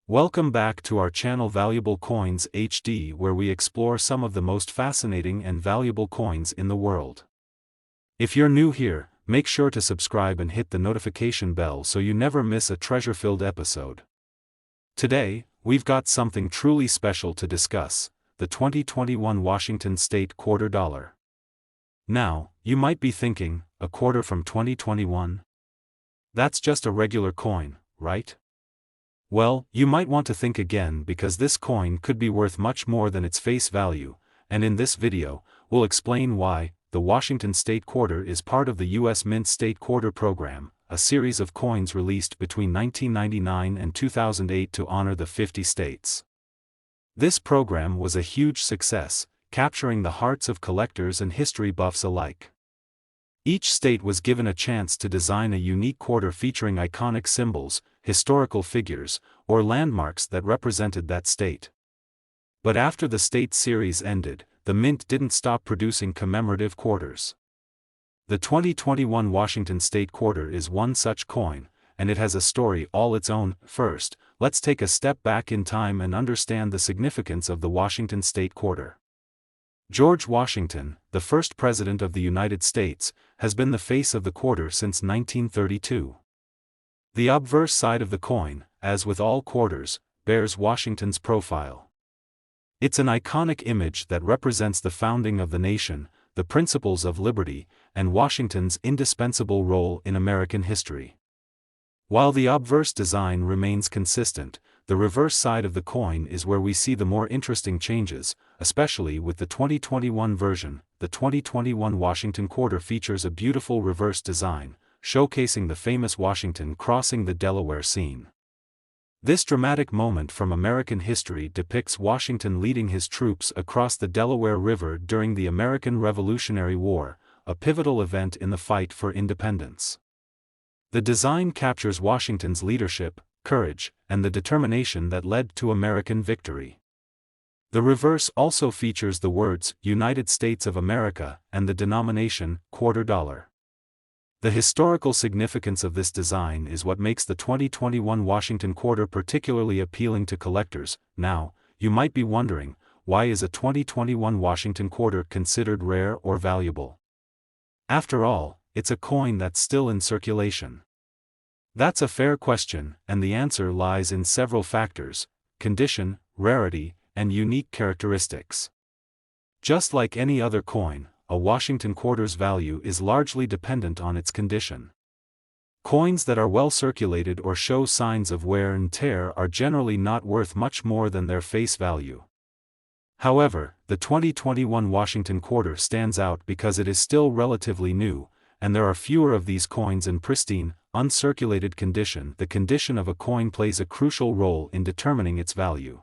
Welcome back to our channel Valuable Coins HD, where we explore some of the most fascinating and valuable coins in the world. If you're new here, make sure to subscribe and hit the notification bell so you never miss a treasure-filled episode. Today, we've got something truly special to discuss: the 2021 Washington State Quarter Dollar. Now, you might be thinking, a quarter from 2021? That's just a regular coin, right? Well, you might want to think again, because this coin could be worth much more than its face value, and in this video, we'll explain why. The Washington State Quarter is part of the U.S. Mint State Quarter Program, a series of coins released between 1999 and 2008 to honor the 50 states. This program was a huge success, capturing the hearts of collectors and history buffs alike. Each state was given a chance to design a unique quarter featuring iconic symbols, historical figures, or landmarks that represented that state. But after the state series ended, the Mint didn't stop producing commemorative quarters. The 2021 Washington State Quarter is one such coin, and it has a story all its own. First, let's take a step back in time and understand the significance of the Washington State Quarter. George Washington, the first president of the United States, has been the face of the quarter since 1932. The obverse side of the coin, as with all quarters, bears Washington's profile. It's an iconic image that represents the founding of the nation, the principles of liberty, and Washington's indispensable role in American history. While the obverse design remains consistent, the reverse side of the coin is where we see the more interesting changes, especially with the 2021 version. The 2021 Washington Quarter features a beautiful reverse design, showcasing the famous Washington crossing the Delaware scene. This dramatic moment from American history depicts Washington leading his troops across the Delaware River during the American Revolutionary War, a pivotal event in the fight for independence. The design captures Washington's leadership, courage, and the determination that led to American victory. The reverse also features the words United States of America and the denomination quarter dollar. The historical significance of this design is what makes the 2021 Washington Quarter particularly appealing to collectors. Now, you might be wondering, why is a 2021 Washington Quarter considered rare or valuable? After all, it's a coin that's still in circulation. That's a fair question, and the answer lies in several factors: condition, rarity, and unique characteristics. Just like any other coin, a Washington Quarter's value is largely dependent on its condition. Coins that are well circulated or show signs of wear and tear are generally not worth much more than their face value. However, the 2021 Washington Quarter stands out because it is still relatively new, and there are fewer of these coins in pristine, uncirculated condition. The condition of a coin plays a crucial role in determining its value.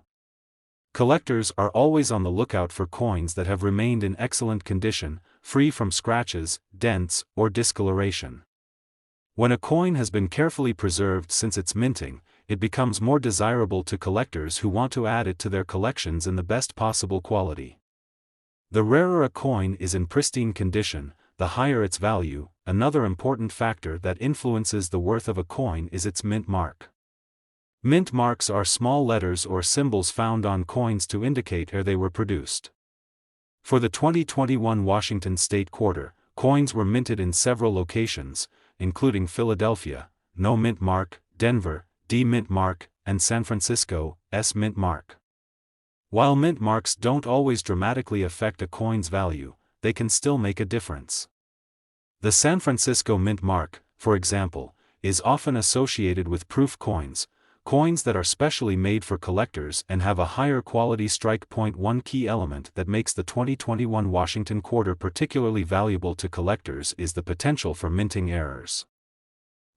Collectors are always on the lookout for coins that have remained in excellent condition, free from scratches, dents, or discoloration. When a coin has been carefully preserved since its minting, it becomes more desirable to collectors who want to add it to their collections in the best possible quality. The rarer a coin is in pristine condition, the higher its value. Another important factor that influences the worth of a coin is its mint mark. Mint marks are small letters or symbols found on coins to indicate where they were produced. For the 2021 Washington State Quarter, coins were minted in several locations, including Philadelphia, no mint mark, Denver, D mint mark, and San Francisco, S mint mark. While mint marks don't always dramatically affect a coin's value, they can still make a difference. The San Francisco mint mark, for example, is often associated with proof coins, coins that are specially made for collectors and have a higher quality strike point. One key element that makes the 2021 Washington Quarter particularly valuable to collectors is the potential for minting errors.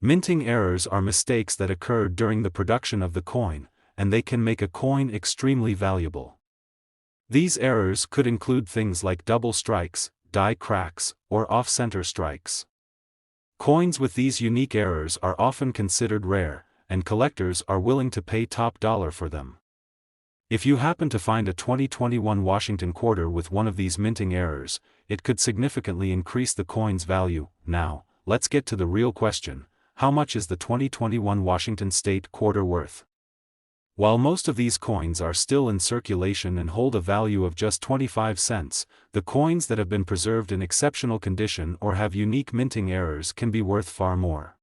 Minting errors are mistakes that occur during the production of the coin, and they can make a coin extremely valuable. These errors could include things like double strikes, die cracks, or off-center strikes. Coins with these unique errors are often considered rare, and collectors are willing to pay top dollar for them. If you happen to find a 2021 Washington Quarter with one of these minting errors, it could significantly increase the coin's value. Now, let's get to the real question: how much is the 2021 Washington State Quarter worth? While most of these coins are still in circulation and hold a value of just 25 cents, the coins that have been preserved in exceptional condition or have unique minting errors can be worth far more.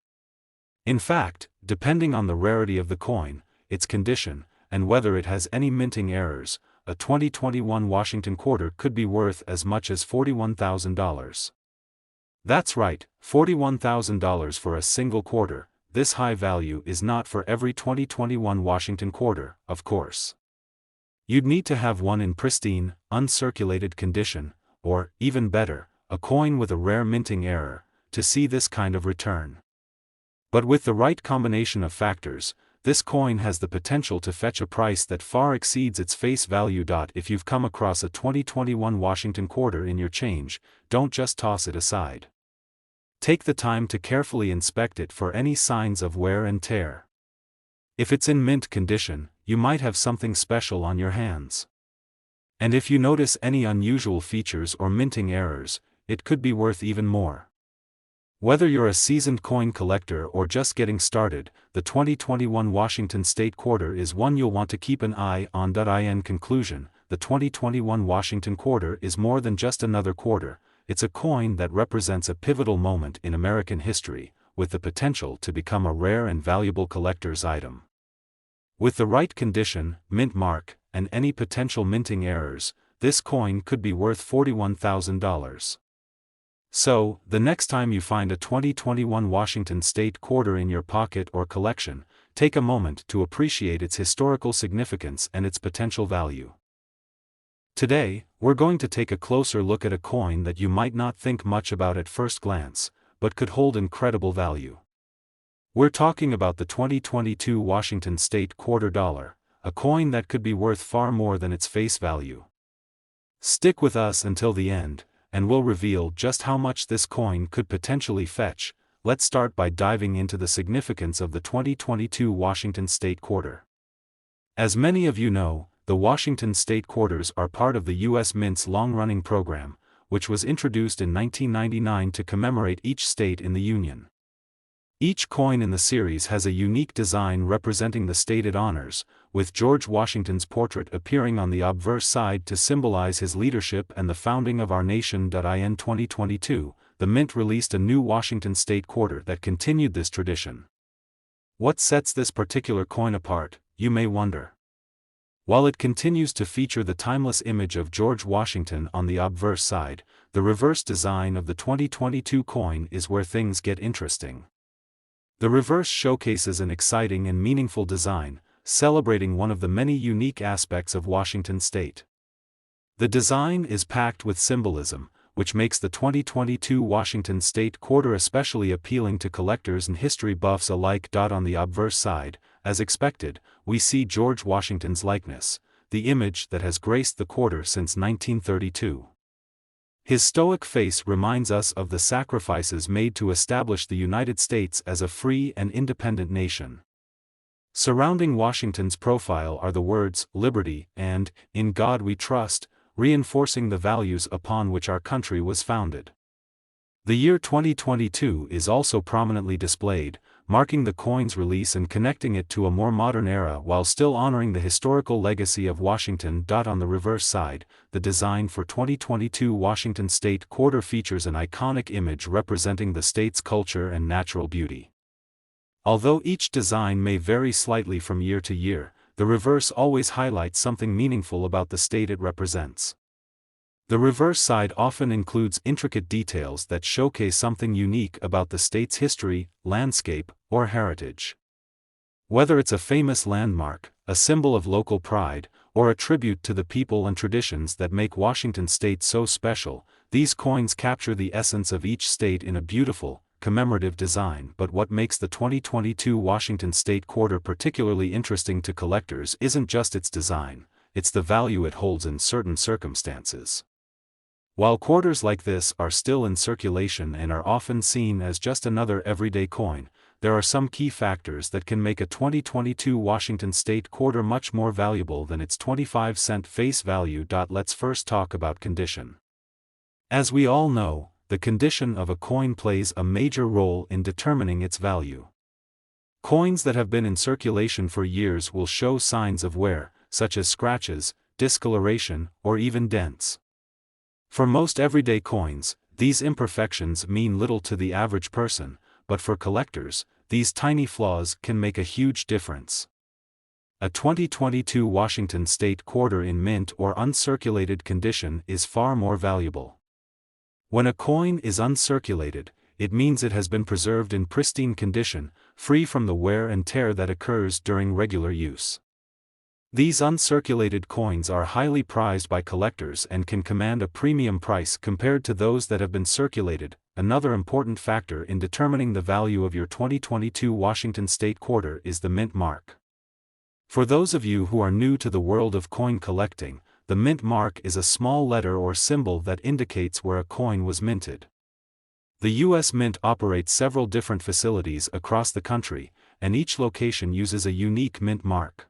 In fact, depending on the rarity of the coin, its condition, and whether it has any minting errors, a 2021 Washington quarter could be worth as much as $41,000. That's right, $41,000 for a single quarter. This high value is not for every 2021 Washington quarter, of course. You'd need to have one in pristine, uncirculated condition, or, even better, a coin with a rare minting error, to see this kind of return. But with the right combination of factors, this coin has the potential to fetch a price that far exceeds its face value. If you've come across a 2021 Washington quarter in your change, don't just toss it aside. Take the time to carefully inspect it for any signs of wear and tear. If it's in mint condition, you might have something special on your hands. And if you notice any unusual features or minting errors, it could be worth even more. Whether you're a seasoned coin collector or just getting started, the 2021 Washington State Quarter is one you'll want to keep an eye on. In conclusion, the 2021 Washington Quarter is more than just another quarter. It's a coin that represents a pivotal moment in American history, with the potential to become a rare and valuable collector's item. With the right condition, mint mark, and any potential minting errors, this coin could be worth $41,000. So, the next time you find a 2021 Washington State quarter in your pocket or collection, take a moment to appreciate its historical significance and its potential value. Today, we're going to take a closer look at a coin that you might not think much about at first glance, but could hold incredible value. We're talking about the 2022 Washington State Quarter Dollar, a coin that could be worth far more than its face value. Stick with us until the end, and we'll reveal just how much this coin could potentially fetch. Let's start by diving into the significance of the 2022 Washington State Quarter. As many of you know, the Washington State Quarters are part of the U.S. Mint's long-running program, which was introduced in 1999 to commemorate each state in the Union. Each coin in the series has a unique design representing the state it honors, with George Washington's portrait appearing on the obverse side to symbolize his leadership and the founding of our nation. In 2022, the Mint released a new Washington State Quarter that continued this tradition. What sets this particular coin apart, you may wonder? While it continues to feature the timeless image of George Washington on the obverse side, the reverse design of the 2022 coin is where things get interesting. The reverse showcases an exciting and meaningful design, celebrating one of the many unique aspects of Washington State. The design is packed with symbolism, which makes the 2022 Washington State Quarter especially appealing to collectors and history buffs alike. On the obverse side, as expected, we see George Washington's likeness, the image that has graced the quarter since 1932. His stoic face reminds us of the sacrifices made to establish the United States as a free and independent nation. Surrounding Washington's profile are the words, "Liberty," and, "In God We Trust," reinforcing the values upon which our country was founded. The year 2022 is also prominently displayed, marking the coin's release and connecting it to a more modern era while still honoring the historical legacy of Washington. On the reverse side, the design for 2022 Washington State Quarter features an iconic image representing the state's culture and natural beauty. Although each design may vary slightly from year to year, the reverse always highlights something meaningful about the state it represents. The reverse side often includes intricate details that showcase something unique about the state's history, landscape, or heritage. Whether it's a famous landmark, a symbol of local pride, or a tribute to the people and traditions that make Washington State so special, these coins capture the essence of each state in a beautiful, commemorative design. But what makes the 2022 Washington State Quarter particularly interesting to collectors isn't just its design, it's the value it holds in certain circumstances. While quarters like this are still in circulation and are often seen as just another everyday coin, there are some key factors that can make a 2022 Washington State Quarter much more valuable than its 25-cent face value. Let's first talk about condition. As we all know, the condition of a coin plays a major role in determining its value. Coins that have been in circulation for years will show signs of wear, such as scratches, discoloration, or even dents. For most everyday coins, these imperfections mean little to the average person, but for collectors, these tiny flaws can make a huge difference. A 2022 Washington State quarter in mint or uncirculated condition is far more valuable. When a coin is uncirculated, it means it has been preserved in pristine condition, free from the wear and tear that occurs during regular use. These uncirculated coins are highly prized by collectors and can command a premium price compared to those that have been circulated. Another important factor in determining the value of your 2022 Washington State quarter is the mint mark. For those of you who are new to the world of coin collecting, the mint mark is a small letter or symbol that indicates where a coin was minted. The U.S. Mint operates several different facilities across the country, and each location uses a unique mint mark.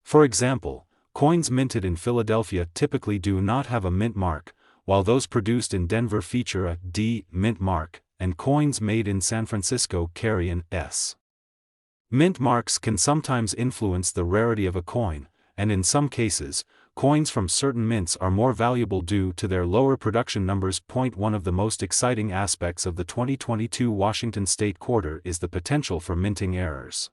For example, coins minted in Philadelphia typically do not have a mint mark, while those produced in Denver feature a D mint mark, and coins made in San Francisco carry an S. Mint marks can sometimes influence the rarity of a coin, and in some cases, coins from certain mints are more valuable due to their lower production numbers. One of the most exciting aspects of the 2022 Washington State quarter is the potential for minting errors.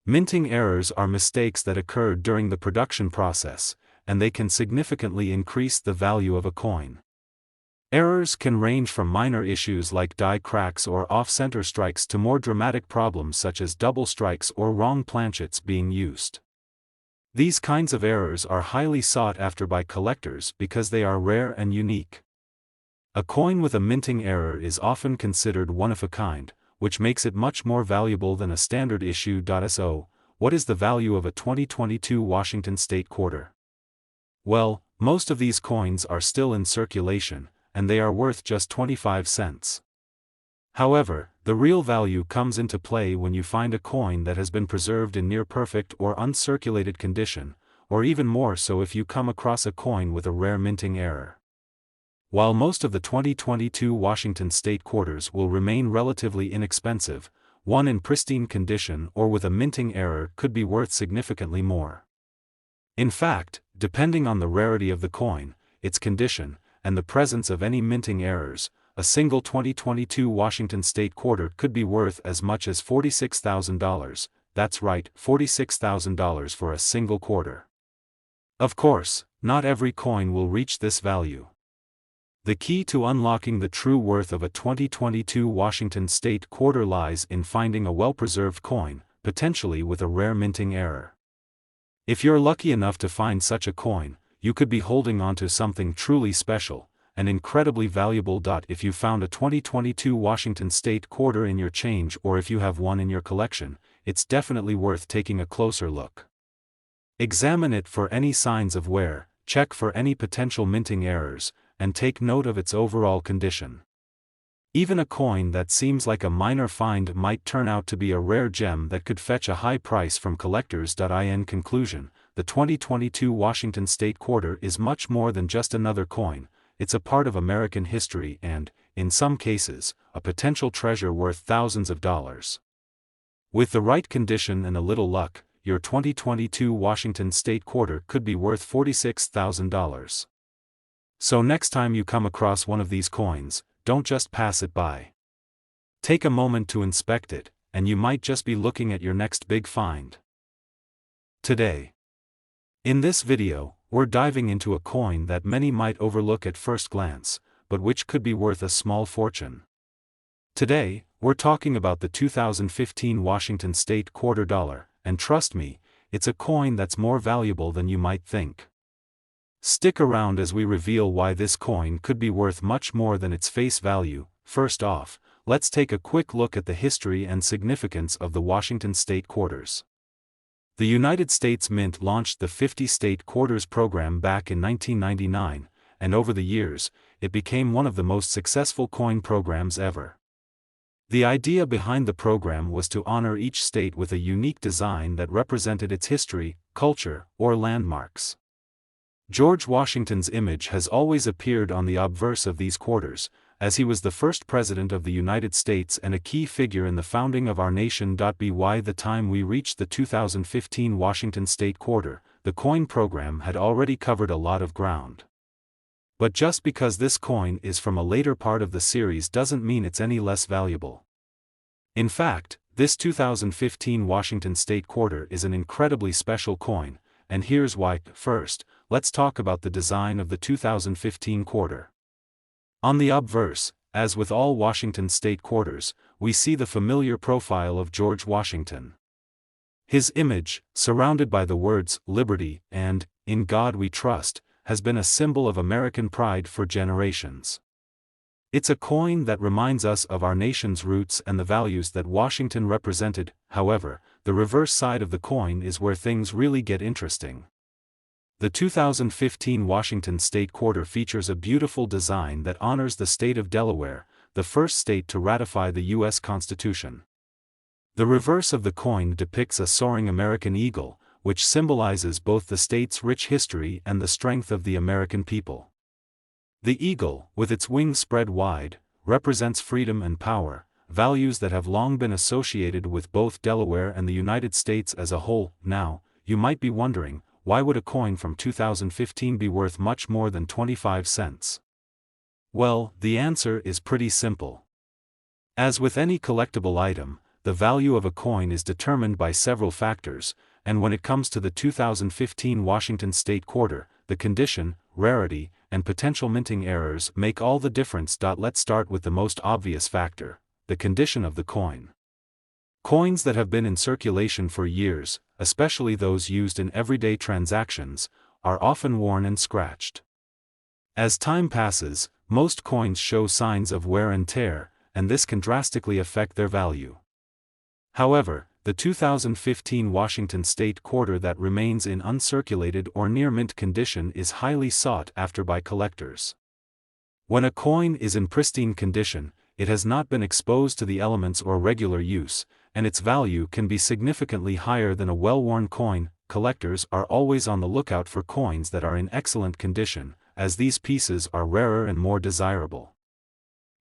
Minting errors are mistakes that occur during the production process, and they can significantly increase the value of a coin. Errors can range from minor issues like die cracks or off-center strikes to more dramatic problems such as double strikes or wrong planchets being used. These kinds of errors are highly sought after by collectors because they are rare and unique. A coin with a minting error is often considered one of a kind, which makes it much more valuable than a standard issue. So, what is the value of a 2022 Washington State quarter? Well, most of these coins are still in circulation, and they are worth just 25 cents. However, the real value comes into play when you find a coin that has been preserved in near-perfect or uncirculated condition, or even more so if you come across a coin with a rare minting error. While most of the 2022 Washington State quarters will remain relatively inexpensive, one in pristine condition or with a minting error could be worth significantly more. In fact, depending on the rarity of the coin, its condition, and the presence of any minting errors, a single 2022 Washington State quarter could be worth as much as $46,000. That's right, $46,000 for a single quarter. Of course, not every coin will reach this value. The key to unlocking the true worth of a 2022 Washington State quarter lies in finding a well-preserved coin, potentially with a rare minting error. If you're lucky enough to find such a coin, you could be holding onto something truly special, and incredibly valuable. If you found a 2022 Washington State quarter in your change or if you have one in your collection, it's definitely worth taking a closer look. Examine it for any signs of wear, check for any potential minting errors, and take note of its overall condition. Even a coin that seems like a minor find might turn out to be a rare gem that could fetch a high price from collectors. In conclusion, the 2022 Washington State quarter is much more than just another coin. It's a part of American history and, in some cases, a potential treasure worth thousands of dollars. With the right condition and a little luck, your 2022 Washington State quarter could be worth $46,000. So next time you come across one of these coins, don't just pass it by. Take a moment to inspect it, and you might just be looking at your next big find. Today, in this video, we're diving into a coin that many might overlook at first glance, but which could be worth a small fortune. Today, we're talking about the 2015 Washington State quarter dollar, and trust me, it's a coin that's more valuable than you might think. Stick around as we reveal why this coin could be worth much more than its face value. First off, let's take a quick look at the history and significance of the Washington State quarters. The United States Mint launched the 50 State Quarters program back in 1999, and over the years, it became one of the most successful coin programs ever. The idea behind the program was to honor each state with a unique design that represented its history, culture, or landmarks. George Washington's image has always appeared on the obverse of these quarters, as he was the first president of the United States and a key figure in the founding of our nation. By the time we reached the 2015 Washington State Quarter, the coin program had already covered a lot of ground. But just because this coin is from a later part of the series doesn't mean it's any less valuable. In fact, this 2015 Washington State Quarter is an incredibly special coin, and here's why. First, let's talk about the design of the 2015 quarter. On the obverse, as with all Washington State quarters, we see the familiar profile of George Washington. His image, surrounded by the words, "Liberty," and, "In God We Trust," has been a symbol of American pride for generations. It's a coin that reminds us of our nation's roots and the values that Washington represented. However, the reverse side of the coin is where things really get interesting. The 2015 Washington State Quarter features a beautiful design that honors the state of Delaware, the first state to ratify the U.S. Constitution. The reverse of the coin depicts a soaring American eagle, which symbolizes both the state's rich history and the strength of the American people. The eagle, with its wings spread wide, represents freedom and power, values that have long been associated with both Delaware and the United States as a whole. Now, you might be wondering, why would a coin from 2015 be worth much more than 25 cents? Well, the answer is pretty simple. As with any collectible item, the value of a coin is determined by several factors, and when it comes to the 2015 Washington State Quarter, the condition, rarity, and potential minting errors make all the difference. Let's start with the most obvious factor, the condition of the coin. Coins that have been in circulation for years, especially those used in everyday transactions, are often worn and scratched. As time passes, most coins show signs of wear and tear, and this can drastically affect their value. However, the 2015 Washington State Quarter that remains in uncirculated or near mint condition is highly sought after by collectors. When a coin is in pristine condition, it has not been exposed to the elements or regular use, and its value can be significantly higher than a well-worn coin. Collectors are always on the lookout for coins that are in excellent condition, as these pieces are rarer and more desirable.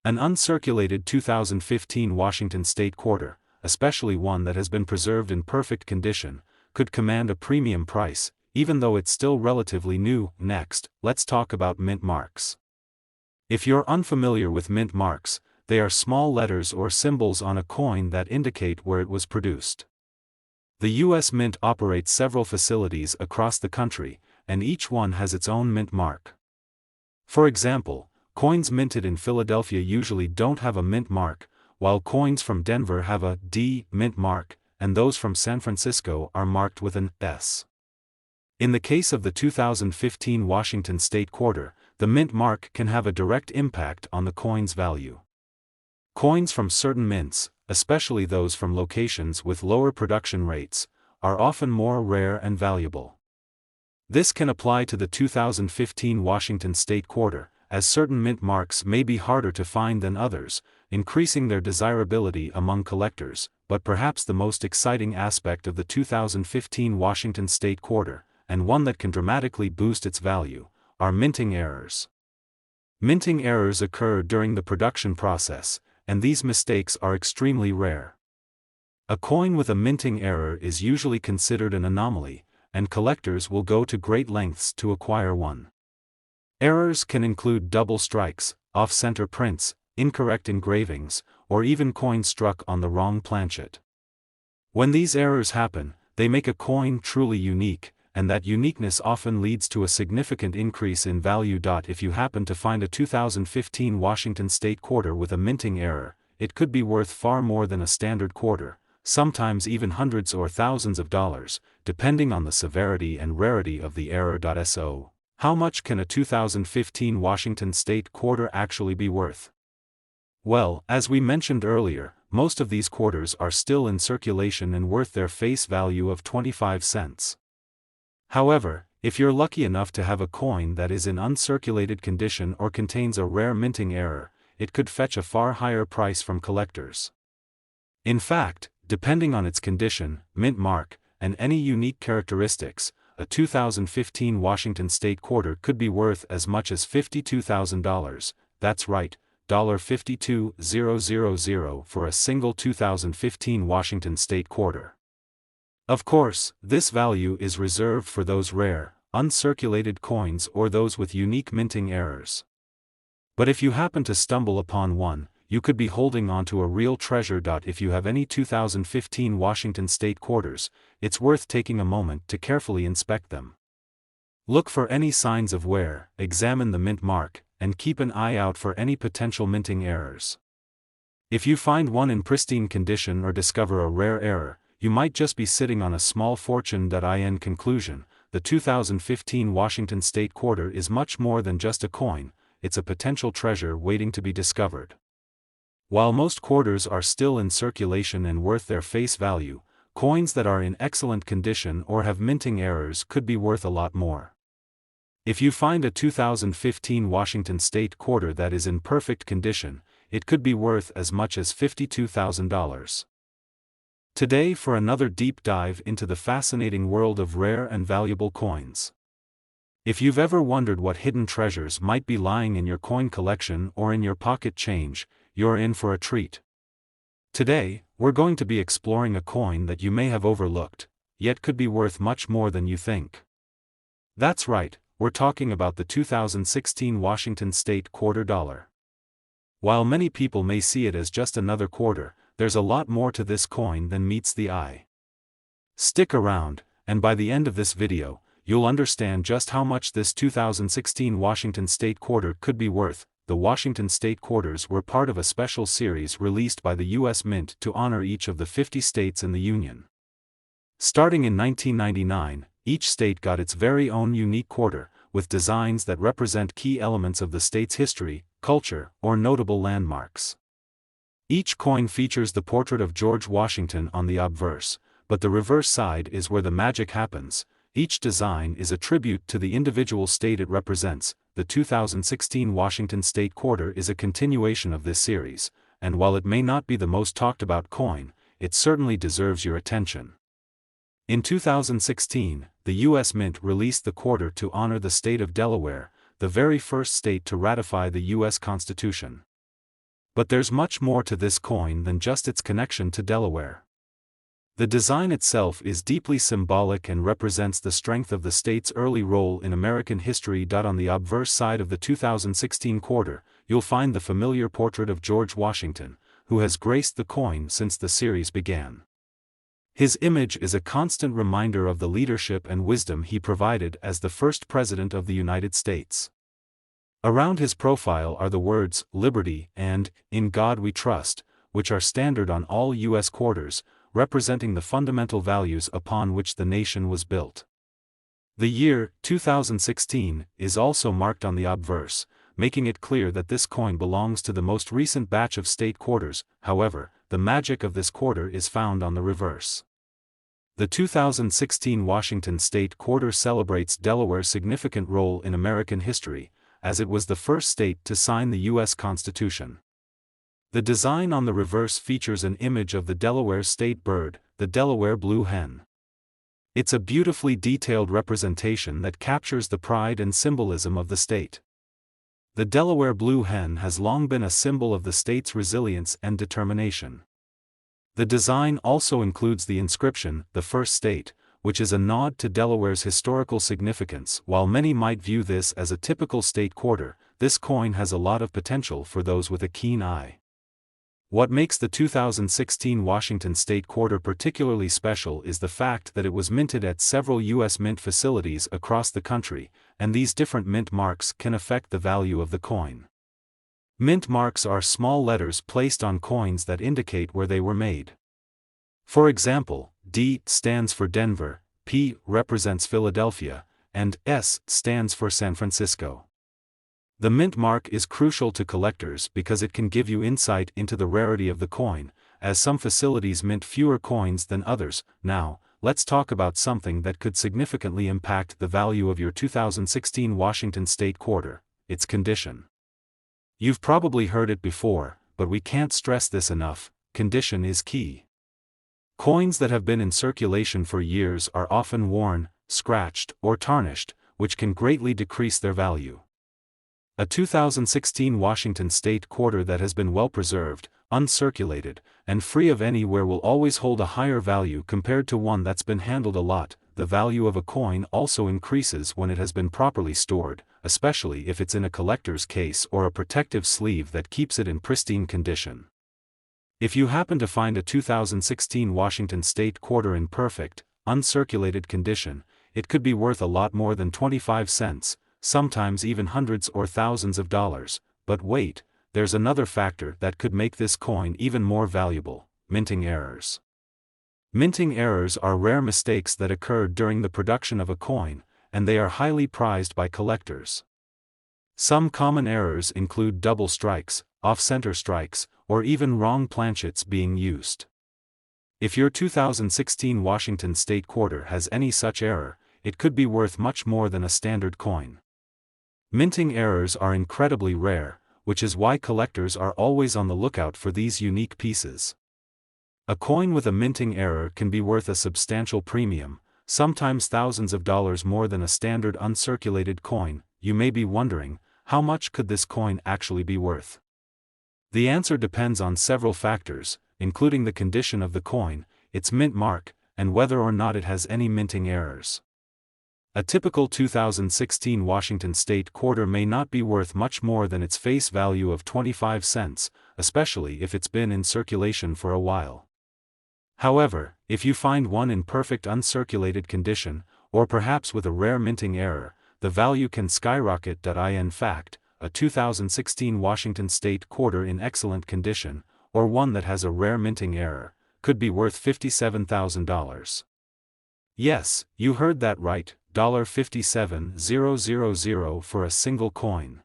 An uncirculated 2015 Washington State Quarter, especially one that has been preserved in perfect condition, could command a premium price, even though it's still relatively new. Next, let's talk about mint marks. If you're unfamiliar with mint marks, they are small letters or symbols on a coin that indicate where it was produced. The U.S. Mint operates several facilities across the country, and each one has its own mint mark. For example, coins minted in Philadelphia usually don't have a mint mark, while coins from Denver have a D mint mark, and those from San Francisco are marked with an S. In the case of the 2015 Washington State Quarter, the mint mark can have a direct impact on the coin's value. Coins from certain mints, especially those from locations with lower production rates, are often more rare and valuable. This can apply to the 2015 Washington State Quarter, as certain mint marks may be harder to find than others, increasing their desirability among collectors. But perhaps the most exciting aspect of the 2015 Washington State Quarter, and one that can dramatically boost its value, are minting errors. Minting errors occur during the production process, and these mistakes are extremely rare. A coin with a minting error is usually considered an anomaly, and collectors will go to great lengths to acquire one. Errors can include double strikes, off-center prints, incorrect engravings, or even coins struck on the wrong planchet. When these errors happen, they make a coin truly unique, and that uniqueness often leads to a significant increase in value. If you happen to find a 2015 Washington State Quarter with a minting error, it could be worth far more than a standard quarter, sometimes even hundreds or thousands of dollars, depending on the severity and rarity of the error. So, how much can a 2015 Washington State Quarter actually be worth? Well, as we mentioned earlier, most of these quarters are still in circulation and worth their face value of 25 cents. However, if you're lucky enough to have a coin that is in uncirculated condition or contains a rare minting error, it could fetch a far higher price from collectors. In fact, depending on its condition, mint mark, and any unique characteristics, a 2015 Washington State Quarter could be worth as much as $52,000. That's right, $52,000 for a single 2015 Washington state quarter. Of course, this value is reserved for those rare, uncirculated coins or those with unique minting errors. But if you happen to stumble upon one, you could be holding onto a real treasure. If you have any 2015 Washington state quarters, it's worth taking a moment to carefully inspect them. Look for any signs of wear, examine the mint mark, and keep an eye out for any potential minting errors. If you find one in pristine condition or discover a rare error, you might just be sitting on a small fortune. In conclusion, the 2015 Washington state quarter is much more than just a coin, it's a potential treasure waiting to be discovered. While most quarters are still in circulation and worth their face value, coins that are in excellent condition or have minting errors could be worth a lot more. If you find a 2015 Washington state quarter that is in perfect condition, it could be worth as much as $52,000. Today for another deep dive into the fascinating world of rare and valuable coins. If you've ever wondered what hidden treasures might be lying in your coin collection or in your pocket change, you're in for a treat. Today, we're going to be exploring a coin that you may have overlooked, yet could be worth much more than you think. That's right, we're talking about the 2016 Washington state quarter dollar. While many people may see it as just another quarter, there's a lot more to this coin than meets the eye. Stick around, and by the end of this video, you'll understand just how much this 2016 Washington state quarter could be worth. The Washington state quarters were part of a special series released by the U.S. Mint to honor each of the 50 states in the Union. Starting in 1999, each state got its very own unique quarter, with designs that represent key elements of the state's history, culture, or notable landmarks. Each coin features the portrait of George Washington on the obverse, but the reverse side is where the magic happens. Each design is a tribute to the individual state it represents. The 2016 Washington state quarter is a continuation of this series, and while it may not be the most talked about coin, it certainly deserves your attention. In 2016, the U.S. Mint released the quarter to honor the state of Delaware, the very first state to ratify the U.S. Constitution. But there's much more to this coin than just its connection to Delaware. The design itself is deeply symbolic and represents the strength of the state's early role in American history. On the obverse side of the 2016 quarter, you'll find the familiar portrait of George Washington, who has graced the coin since the series began. His image is a constant reminder of the leadership and wisdom he provided as the first president of the United States. Around his profile are the words, "Liberty" and "In God We Trust," which are standard on all U.S. quarters, representing the fundamental values upon which the nation was built. The year, 2016, is also marked on the obverse, making it clear that this coin belongs to the most recent batch of state quarters. However, the magic of this quarter is found on the reverse. The 2016 Washington state quarter celebrates Delaware's significant role in American history, as it was the first state to sign the U.S. Constitution. The design on the reverse features an image of the Delaware state bird, the Delaware blue hen. It's a beautifully detailed representation that captures the pride and symbolism of the state. The Delaware blue hen has long been a symbol of the state's resilience and determination. The design also includes the inscription, "The First State," which is a nod to Delaware's historical significance. While many might view this as a typical state quarter, this coin has a lot of potential for those with a keen eye. What makes the 2016 Washington state quarter particularly special is the fact that it was minted at several U.S. mint facilities across the country, and these different mint marks can affect the value of the coin. Mint marks are small letters placed on coins that indicate where they were made. For example, D stands for Denver, P represents Philadelphia, and S stands for San Francisco. The mint mark is crucial to collectors because it can give you insight into the rarity of the coin, as some facilities mint fewer coins than others. Now, let's talk about something that could significantly impact the value of your 2016 Washington state quarter: its condition. You've probably heard it before, but we can't stress this enough: condition is key. Coins that have been in circulation for years are often worn, scratched, or tarnished, which can greatly decrease their value. A 2016 Washington State quarter that has been well preserved, uncirculated, and free of any wear will always hold a higher value compared to one that's been handled a lot. The value of a coin also increases when it has been properly stored, especially if it's in a collector's case or a protective sleeve that keeps it in pristine condition. If you happen to find a 2016 Washington State quarter in perfect, uncirculated condition, it could be worth a lot more than 25 cents, sometimes even hundreds or thousands of dollars. But wait, there's another factor that could make this coin even more valuable: minting errors. Minting errors are rare mistakes that occurred during the production of a coin, and they are highly prized by collectors. Some common errors include double strikes, off-center strikes, or even wrong planchets being used. If your 2016 Washington State quarter has any such error, it could be worth much more than a standard coin. Minting errors are incredibly rare, which is why collectors are always on the lookout for these unique pieces. A coin with a minting error can be worth a substantial premium, sometimes thousands of dollars more than a standard uncirculated coin. You may be wondering, how much could this coin actually be worth? The answer depends on several factors, including the condition of the coin, its mint mark, and whether or not it has any minting errors. A typical 2016 Washington State quarter may not be worth much more than its face value of 25 cents, especially if it's been in circulation for a while. However, if you find one in perfect uncirculated condition, or perhaps with a rare minting error, the value can skyrocket. In fact, a 2016 Washington State quarter in excellent condition, or one that has a rare minting error, could be worth $57,000. Yes, you heard that right, $57,000 for a single coin.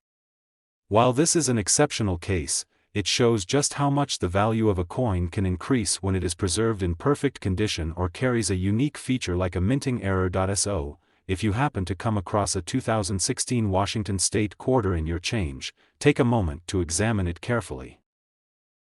While this is an exceptional case, it shows just how much the value of a coin can increase when it is preserved in perfect condition or carries a unique feature like a minting error. So, if you happen to come across a 2016 Washington State quarter in your change, take a moment to examine it carefully.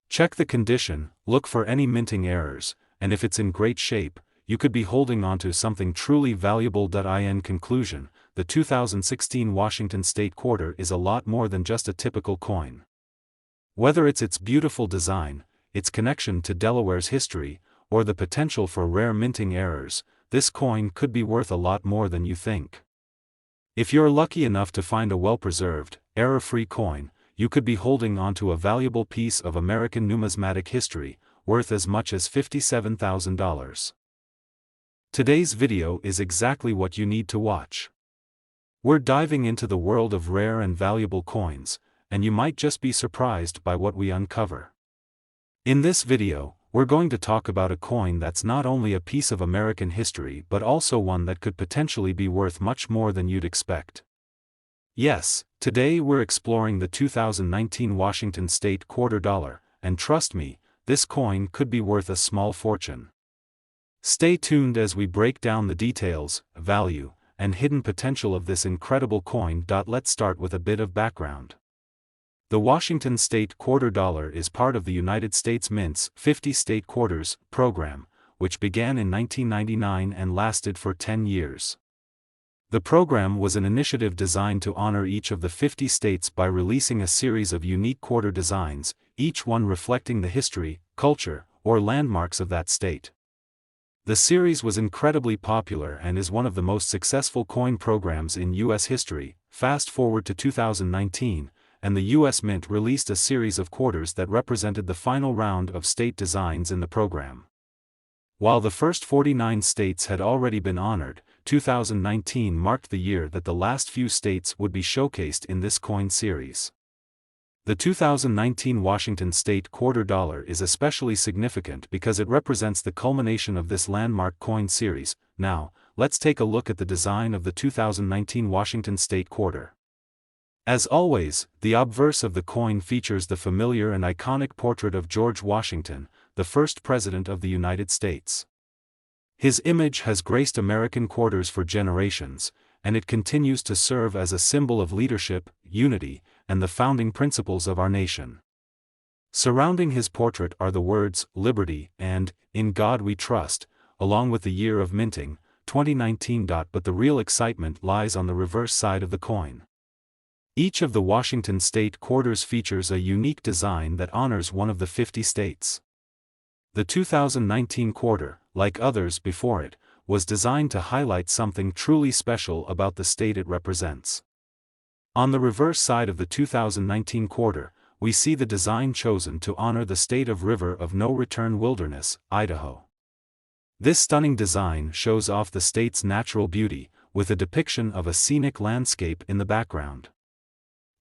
Check the condition, look for any minting errors, and if it's in great shape, you could be holding onto something truly valuable. In conclusion, the 2016 Washington State quarter is a lot more than just a typical coin. Whether it's its beautiful design, its connection to Delaware's history, or the potential for rare minting errors, this coin could be worth a lot more than you think. If you're lucky enough to find a well-preserved, error-free coin, you could be holding onto a valuable piece of American numismatic history, worth as much as $57,000. Today's video is exactly what you need to watch. We're diving into the world of rare and valuable coins, and you might just be surprised by what we uncover. In this video, we're going to talk about a coin that's not only a piece of American history but also one that could potentially be worth much more than you'd expect. Yes, today we're exploring the 2019 Washington State quarter dollar, and trust me, this coin could be worth a small fortune. Stay tuned as we break down the details, value, and hidden potential of this incredible coin. Let's start with a bit of background. The Washington State quarter dollar is part of the United States Mint's 50 State Quarters program, which began in 1999 and lasted for 10 years. The program was an initiative designed to honor each of the 50 states by releasing a series of unique quarter designs, each one reflecting the history, culture, or landmarks of that state. The series was incredibly popular and is one of the most successful coin programs in U.S. history. Fast forward to 2019, and the U.S. Mint released a series of quarters that represented the final round of state designs in the program. While the first 49 states had already been honored, 2019 marked the year that the last few states would be showcased in this coin series. The 2019 Washington State quarter dollar is especially significant because it represents the culmination of this landmark coin series. Now, let's take a look at the design of the 2019 Washington State quarter. As always, the obverse of the coin features the familiar and iconic portrait of George Washington, the first President of the United States. His image has graced American quarters for generations, and it continues to serve as a symbol of leadership, unity, and the founding principles of our nation. Surrounding his portrait are the words, "Liberty," and, "In God We Trust," along with the year of minting, 2019. But the real excitement lies on the reverse side of the coin. Each of the Washington state quarters features a unique design that honors one of the 50 states. The 2019 quarter, like others before it, was designed to highlight something truly special about the state it represents. On the reverse side of the 2019 quarter, we see the design chosen to honor the state of River of No Return Wilderness, Idaho. This stunning design shows off the state's natural beauty, with a depiction of a scenic landscape in the background.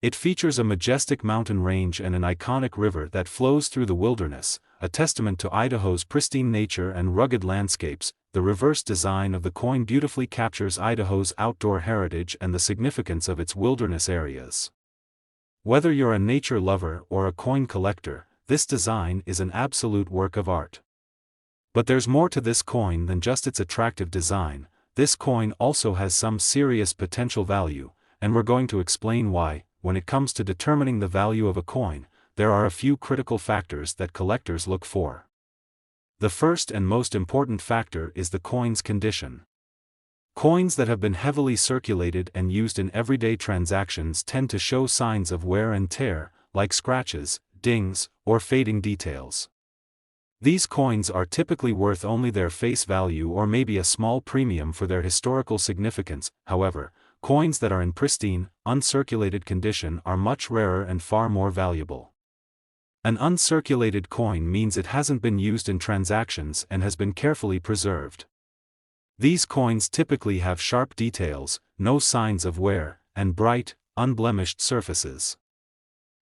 It features a majestic mountain range and an iconic river that flows through the wilderness, a testament to Idaho's pristine nature and rugged landscapes. The reverse design of the coin beautifully captures Idaho's outdoor heritage and the significance of its wilderness areas. Whether you're a nature lover or a coin collector, this design is an absolute work of art. But there's more to this coin than just its attractive design. This coin also has some serious potential value, and we're going to explain why. When it comes to determining the value of a coin, there are a few critical factors that collectors look for. The first and most important factor is the coin's condition. Coins that have been heavily circulated and used in everyday transactions tend to show signs of wear and tear, like scratches, dings, or fading details. These coins are typically worth only their face value or maybe a small premium for their historical significance. However, coins that are in pristine, uncirculated condition are much rarer and far more valuable. An uncirculated coin means it hasn't been used in transactions and has been carefully preserved. These coins typically have sharp details, no signs of wear, and bright, unblemished surfaces.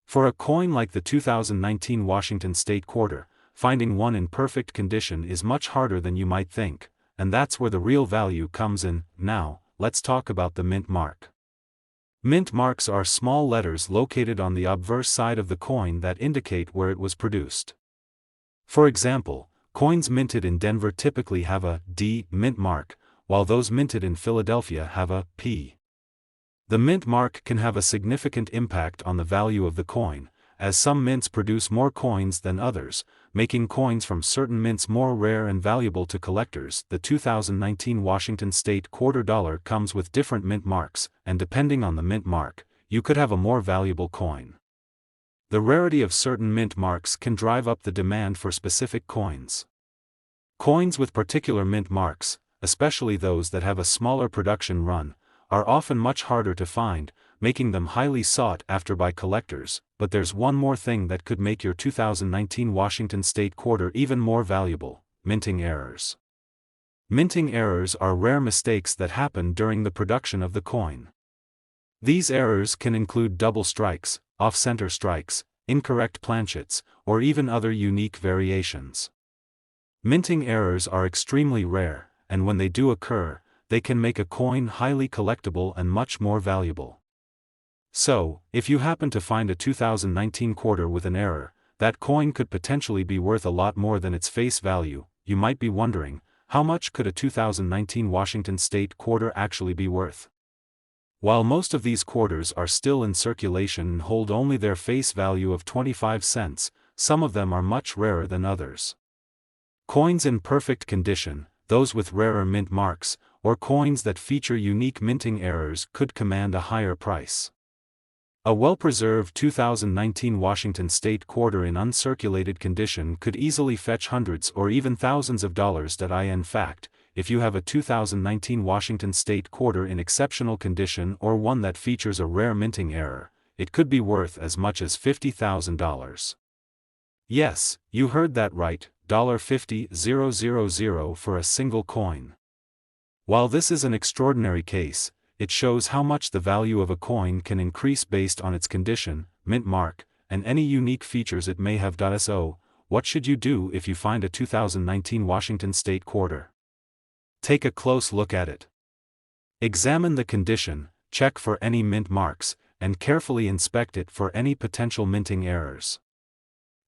For a coin like the 2019 Washington State Quarter, finding one in perfect condition is much harder than you might think, and that's where the real value comes in. Now, let's talk about the mint mark. Mint marks are small letters located on the obverse side of the coin that indicate where it was produced. For example, coins minted in Denver typically have a D mint mark, while those minted in Philadelphia have a P. The mint mark can have a significant impact on the value of the coin, as some mints produce more coins than others, making coins from certain mints more rare and valuable to collectors. The 2019 Washington State Quarter Dollar comes with different mint marks, and depending on the mint mark, you could have a more valuable coin. The rarity of certain mint marks can drive up the demand for specific coins. Coins with particular mint marks, especially those that have a smaller production run, are often much harder to find, making them highly sought after by collectors. But there's one more thing that could make your 2019 Washington State Quarter even more valuable: minting errors. Minting errors are rare mistakes that happen during the production of the coin. These errors can include double strikes, off-center strikes, incorrect planchets, or even other unique variations. Minting errors are extremely rare, and when they do occur, they can make a coin highly collectible and much more valuable. So, if you happen to find a 2019 quarter with an error, that coin could potentially be worth a lot more than its face value. You might be wondering, how much could a 2019 Washington State Quarter actually be worth? While most of these quarters are still in circulation and hold only their face value of 25 cents, some of them are much rarer than others. Coins in perfect condition, those with rarer mint marks, or coins that feature unique minting errors could command a higher price. A well-preserved 2019 Washington State Quarter in uncirculated condition could easily fetch hundreds or even thousands of dollars. In fact, if you have a 2019 Washington State Quarter in exceptional condition or one that features a rare minting error, it could be worth as much as $50,000. Yes, you heard that right, $50,000 for a single coin. While this is an extraordinary case, it shows how much the value of a coin can increase based on its condition, mint mark, and any unique features it may have. So, what should you do if you find a 2019 Washington State Quarter? Take a close look at it. Examine the condition, check for any mint marks, and carefully inspect it for any potential minting errors.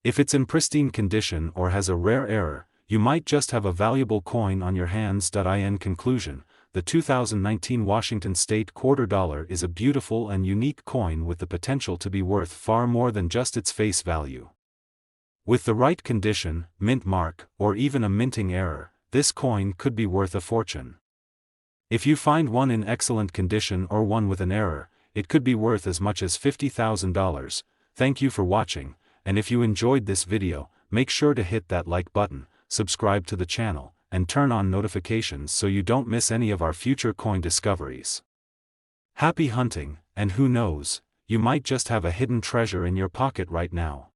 If it's in pristine condition or has a rare error, you might just have a valuable coin on your hands. In conclusion, the 2019 Washington State Quarter Dollar is a beautiful and unique coin with the potential to be worth far more than just its face value. With the right condition, mint mark, or even a minting error, this coin could be worth a fortune. If you find one in excellent condition or one with an error, it could be worth as much as $50,000. Thank you for watching, and if you enjoyed this video, make sure to hit that like button, subscribe to the channel, and turn on notifications so you don't miss any of our future coin discoveries. Happy hunting, and who knows, you might just have a hidden treasure in your pocket right now.